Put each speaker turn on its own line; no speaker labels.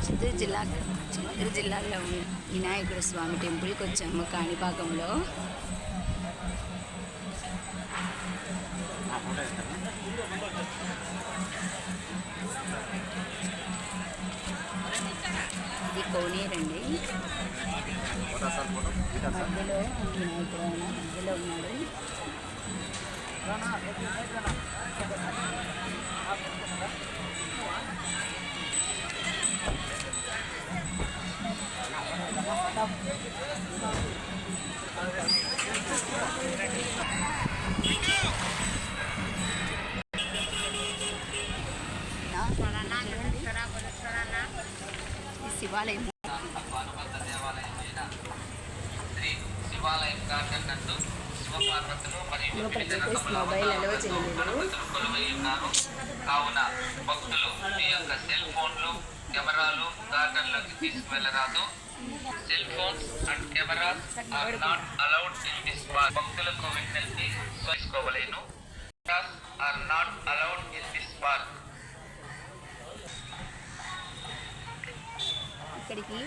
చిత్తూరు జిల్లాలో వినాయకుడు స్వామి టెంపుల్కి వచ్చాము. కాణిపాకంలో ఇది కోనేరండి. మధ్యలో వినాయకుడు మధ్యలో ఉన్నాడు. శివాలయం మొబైల్ అలో చేయలేదు.
కావున భక్తులు మీ యొక్క సెల్ ఫోన్లు కెమెరాలు గార్డెన్లోకి తీసుకువెళ్ళరాదు. Cell phones and cameras are not allowed in this park. భక్తులకు విజ్ఞప్తి చేసుకోవలేను. Are not allowed in this park.
ఇక్కడికి